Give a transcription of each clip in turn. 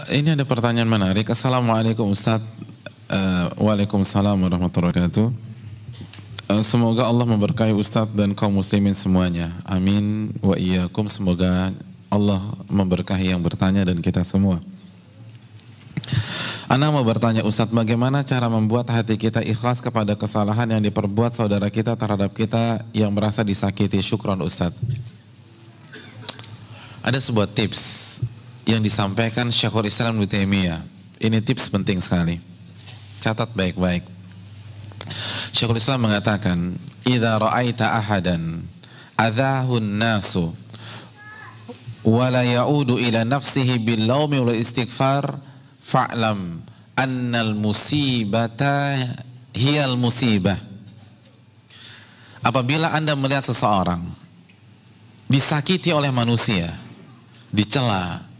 Ini ada pertanyaan menarik. Assalamualaikum Ustadz. Waalaikumsalam warahmatullahi wabarakatuh. Semoga Allah memberkahi Ustadz dan kaum muslimin semuanya. Amin wa iyyakum. Semoga Allah memberkahi yang bertanya dan kita semua. Ana mau bertanya Ustadz, bagaimana cara membuat hati kita ikhlas kepada kesalahan yang diperbuat saudara kita terhadap kita yang merasa disakiti? Syukron Ustadz. Ada sebuah tips yang disampaikan Syekhul Islam Ibnu Taimiyah. Ini tips penting sekali. Catat baik-baik. Syekhul Islam mengatakan, "Idza ra'aita ahadan adzahun nasu wa la ya'udu ila nafsihi bil laumi wal istighfar fa'lam annal musibata hiyal musibah." Apabila Anda melihat seseorang disakiti oleh manusia, dicela,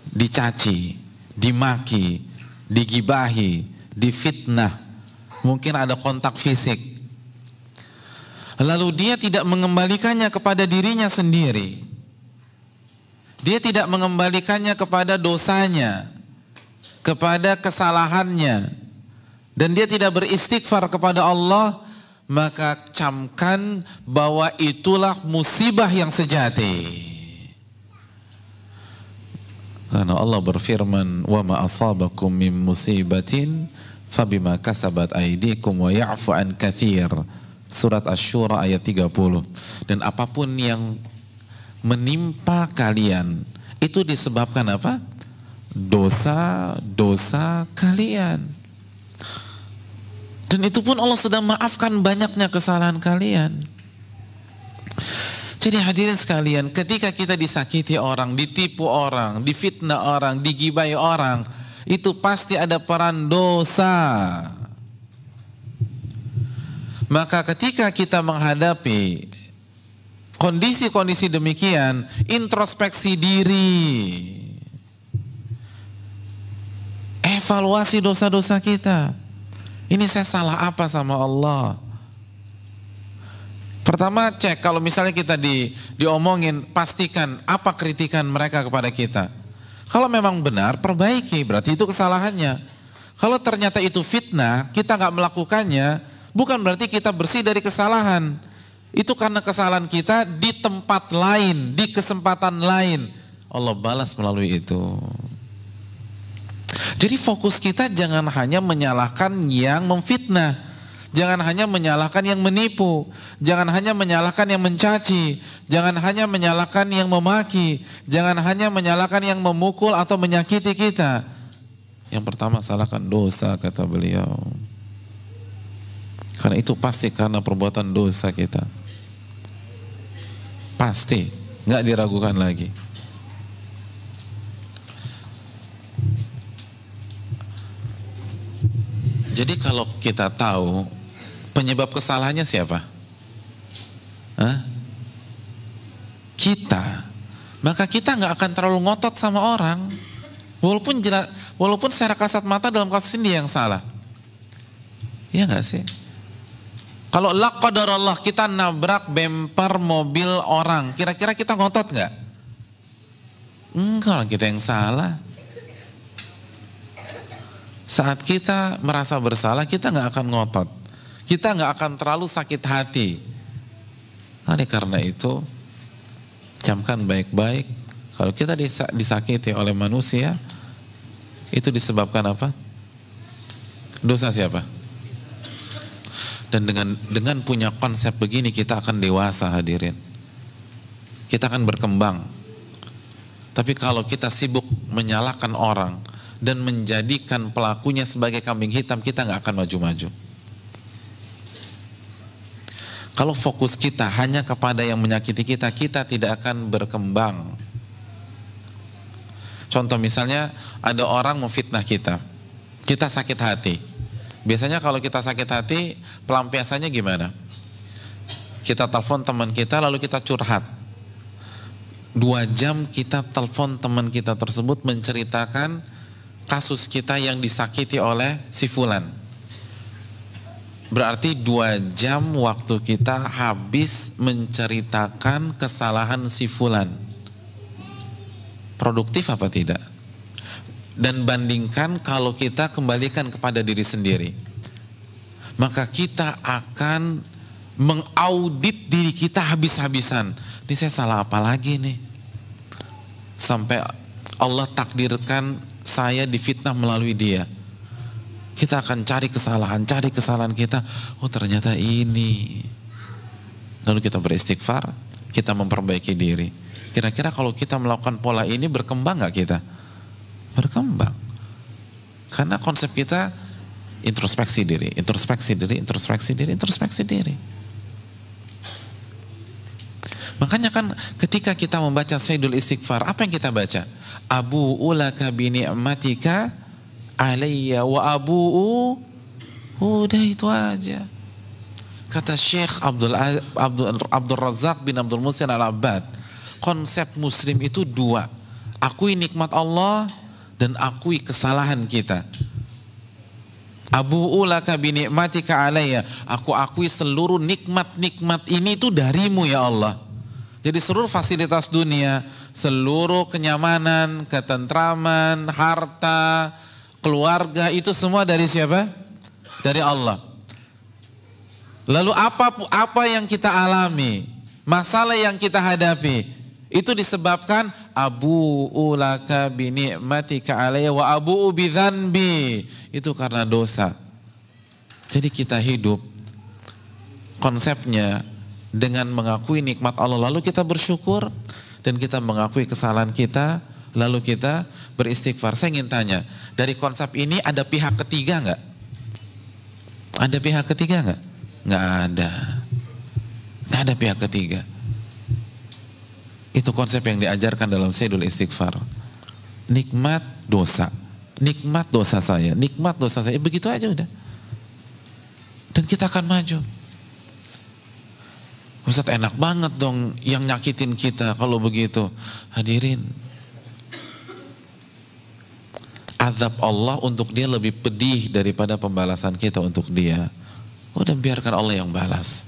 dicaci, dimaki, digibahi, difitnah, mungkin ada kontak fisik, lalu dia tidak mengembalikannya kepada dirinya sendiri, dia tidak mengembalikannya kepada dosanya, kepada kesalahannya, dan dia tidak beristighfar kepada Allah, maka camkan bahwa itulah musibah yang sejati. Karena Allah berfirman, "Wa ma asabakum min musibatin fabima kasabat aydikum wa ya'fu an katsir." Surat Asy-Syura ayat 30. Dan apapun yang menimpa kalian itu disebabkan apa? Dosa-dosa kalian. Dan itu pun Allah sudah maafkan banyaknya kesalahan kalian. Jadi hadirin sekalian, ketika kita disakiti orang, ditipu orang, difitnah orang, digibai orang, itu pasti ada peran dosa. Maka ketika kita menghadapi kondisi-kondisi demikian, introspeksi diri, evaluasi dosa-dosa kita. Ini saya salah apa sama Allah? Pertama cek, kalau misalnya kita diomongin, pastikan apa kritikan mereka kepada kita. Kalau memang benar, perbaiki, berarti itu kesalahannya. Kalau ternyata itu fitnah, kita nggak melakukannya, bukan berarti kita bersih dari kesalahan. Itu karena kesalahan kita di tempat lain, di kesempatan lain. Allah balas melalui itu. Jadi fokus kita jangan hanya menyalahkan yang memfitnah. Jangan hanya menyalahkan yang menipu, jangan hanya menyalahkan yang mencaci, jangan hanya menyalahkan yang memaki, jangan hanya menyalahkan yang memukul atau menyakiti kita. Yang pertama, salahkan dosa, kata beliau. Karena itu pasti karena perbuatan dosa kita. Pasti, nggak diragukan lagi. Jadi kalau kita tahu penyebab kesalahannya siapa? Kita. Maka kita nggak akan terlalu ngotot sama orang. Walaupun secara kasat mata dalam kasus ini dia yang salah. Iya nggak sih? Kalau la qadarallah kita nabrak bemper mobil orang, kira-kira kita ngotot nggak? Enggak, orang kita yang salah. Saat kita merasa bersalah, kita nggak akan ngotot. Kita nggak akan terlalu sakit hati. Oleh karena itu, camkan baik-baik. Kalau kita disakiti oleh manusia, itu disebabkan apa? Dosa siapa? Dan dengan punya konsep begini, kita akan dewasa, hadirin. Kita akan berkembang. Tapi kalau kita sibuk menyalahkan orang dan menjadikan pelakunya sebagai kambing hitam, kita nggak akan maju-maju. Kalau fokus kita hanya kepada yang menyakiti kita, kita tidak akan berkembang. Contoh misalnya, ada orang memfitnah kita, kita sakit hati. Biasanya kalau kita sakit hati, pelampiasannya gimana? Kita telepon teman kita, lalu kita curhat. 2 jam kita telepon teman kita tersebut menceritakan kasus kita yang disakiti oleh si fulan. Berarti 2 jam waktu kita habis menceritakan kesalahan si fulan. Produktif apa tidak? dan bandingkan kalau kita kembalikan kepada diri sendiri, maka kita akan mengaudit diri kita habis-habisan. Ini saya salah apa lagi nih? Sampai Allah takdirkan saya difitnah melalui dia. Kita akan cari kesalahan kita. Oh ternyata ini. Lalu kita beristighfar, kita memperbaiki diri. Kira-kira kalau kita melakukan pola ini berkembang gak kita? Berkembang. Karena konsep kita introspeksi diri. Makanya kan ketika kita membaca Sayyidul Istighfar, apa yang kita baca? Abu'u laka bini'matika alayya wa abu'u, udah itu aja. Kata Syekh Abdul Razak bin Abdul Muhsin Al-Abbad, konsep muslim itu dua, akui nikmat Allah dan akui kesalahan kita. Abu'u laka bini'matika alayya, aku akui seluruh nikmat-nikmat ini itu darimu ya Allah. Jadi seluruh fasilitas dunia, seluruh kenyamanan, ketentraman, harta, keluarga itu semua dari siapa? Dari Allah. Lalu apa yang kita alami, masalah yang kita hadapi, itu disebabkan abu'u laka bini'matika alayya wa abu'u bidzanbi. Itu karena dosa. Jadi kita hidup konsepnya dengan mengakui nikmat Allah, lalu kita bersyukur, dan kita mengakui kesalahan kita, lalu kita beristighfar. Saya ingin tanya, dari konsep ini ada pihak ketiga nggak? Ada pihak ketiga nggak? Nggak ada. Nggak ada pihak ketiga. Itu konsep yang diajarkan dalam Sayyidul Istighfar. Nikmat dosa saya, begitu aja udah. Dan kita akan maju. Ustaz enak banget dong yang nyakitin kita kalau begitu. Hadirin, azab Allah untuk dia lebih pedih daripada pembalasan kita untuk dia. Udah biarkan Allah yang balas.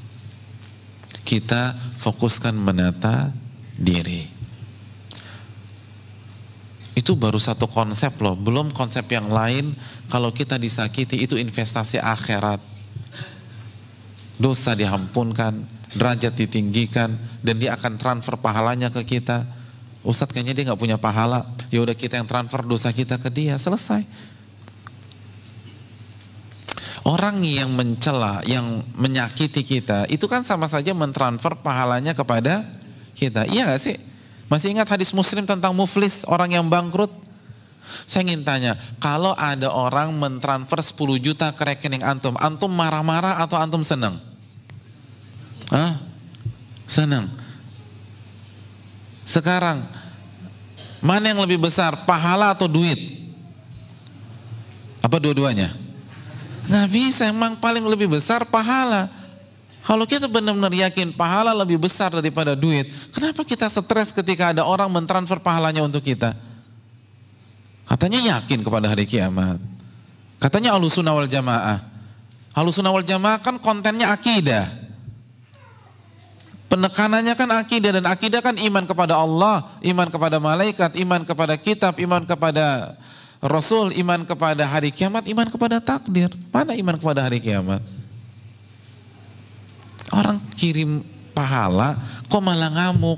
Kita fokuskan menata diri. Itu baru satu konsep loh, belum konsep yang lain. Kalau kita disakiti itu investasi akhirat. Dosa diampunkan, derajat ditinggikan, dan dia akan transfer pahalanya ke kita. Ustadz kayaknya dia nggak punya pahala, ya udah kita yang transfer dosa kita ke dia, selesai. Orang yang mencela, yang menyakiti kita, itu kan sama saja mentransfer pahalanya kepada kita. Iya nggak sih? Masih ingat hadis Muslim tentang muflis, orang yang bangkrut? Saya ingin tanya, kalau ada orang mentransfer 10 juta ke rekening antum, antum marah-marah atau antum senang? Hah? Senang. Sekarang, mana yang lebih besar, pahala atau duit? Apa dua-duanya? Nggak bisa, emang paling lebih besar pahala. Kalau kita benar-benar yakin pahala lebih besar daripada duit, kenapa kita stres ketika ada orang mentransfer pahalanya untuk kita? Katanya yakin kepada hari kiamat. Katanya Ahlussunnah wal Jamaah. Ahlussunnah wal Jamaah kan kontennya akidah. Penekanannya kan akidah, dan akidah kan iman kepada Allah, iman kepada malaikat, iman kepada kitab, iman kepada Rasul, iman kepada hari kiamat, iman kepada takdir. Mana iman kepada hari kiamat? Orang kirim pahala, kok malah ngamuk,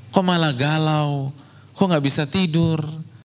kok malah galau, kok nggak bisa tidur.